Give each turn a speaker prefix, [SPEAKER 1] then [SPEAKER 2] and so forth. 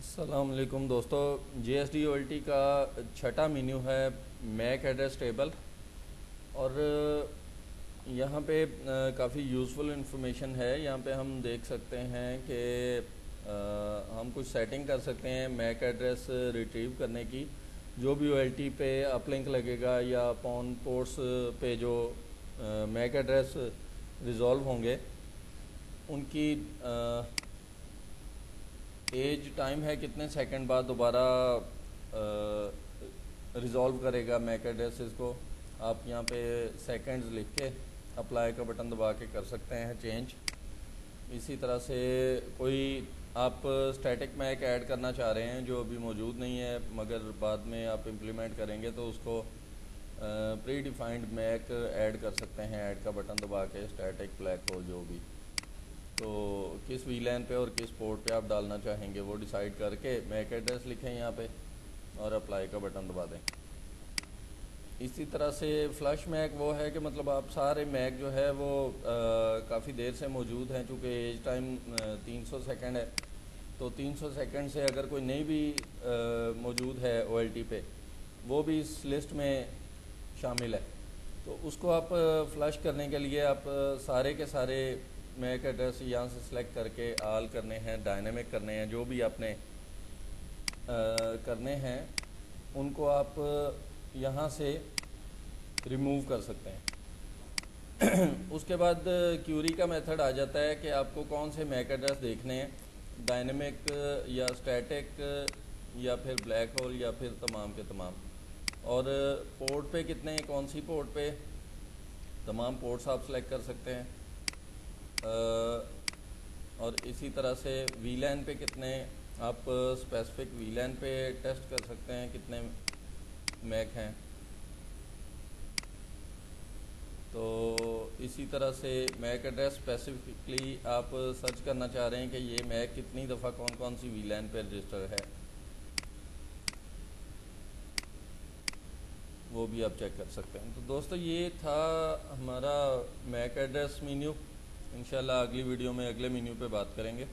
[SPEAKER 1] अस्सलाम वालेकुम दोस्तों। JSDOLT का छठा मेन्यू है मैक एड्रेस टेबल। और यहाँ पे काफ़ी यूज़फुल इंफॉर्मेशन है। यहाँ पे हम देख सकते हैं कि हम कुछ सेटिंग कर सकते हैं मैक एड्रेस रिट्रीव करने की। जो भी OLT पे अपलिंक लगेगा या पॉन पोर्ट्स पे जो मैक एड्रेस रिज़ॉल्व होंगे उनकी एज टाइम है कितने सेकंड बाद दोबारा रिज़ॉल्व करेगा मैक एड्रेसेस को। आप यहाँ पे सेकंड्स लिख के अप्लाई का बटन दबा के कर सकते हैं चेंज। इसी तरह से कोई आप स्टैटिक मैक ऐड करना चाह रहे हैं जो अभी मौजूद नहीं है मगर बाद में आप इम्प्लीमेंट करेंगे तो उसको प्री डिफाइंड मैक ऐड कर सकते हैं। ऐड का बटन दबा के स्टैटिक ब्लैक होल जो भी, तो किस वीलैन पे और किस पोर्ट पे आप डालना चाहेंगे वो डिसाइड करके मैक एड्रेस लिखें यहाँ पे और अप्लाई का बटन दबा दें। इसी तरह से फ्लश मैक वो है कि मतलब आप सारे मैक जो है वो काफ़ी देर से मौजूद हैं। चूँकि एज टाइम 300 सेकंड है तो 300 सेकंड से अगर कोई नई भी मौजूद है OLT पे वो भी इस लिस्ट में शामिल है। तो उसको आप फ्लश करने के लिए आप सारे के सारे मैक एड्रेस यहाँ से सिलेक्ट करके आल करने हैं, डायनेमिक करने हैं, जो भी आपने करने हैं उनको आप यहाँ से रिमूव कर सकते हैं। उसके बाद क्यूरी का मेथड आ जाता है कि आपको कौन से मैक एड्रेस देखने हैं, डायनेमिक या स्टैटिक या फिर ब्लैक होल या फिर तमाम के तमाम, और पोर्ट पे कितने हैं, कौन सी पोर्ट पे, तमाम पोर्ट्स आप सेलेक्ट कर सकते हैं। और इसी तरह से वीलैन पे कितने आप स्पेसिफिक वीलैन पे टेस्ट कर सकते हैं कितने मैक हैं। तो इसी तरह से मैक एड्रेस स्पेसिफिकली आप सर्च करना चाह रहे हैं कि ये मैक कितनी दफ़ा कौन कौन सी वीलैन पे रजिस्टर है वो भी आप चेक कर सकते हैं। तो दोस्तों ये था हमारा मैक एड्रेस मेन्यू। इंशाल्लाह अगली वीडियो में अगले मेन्यू पे बात करेंगे।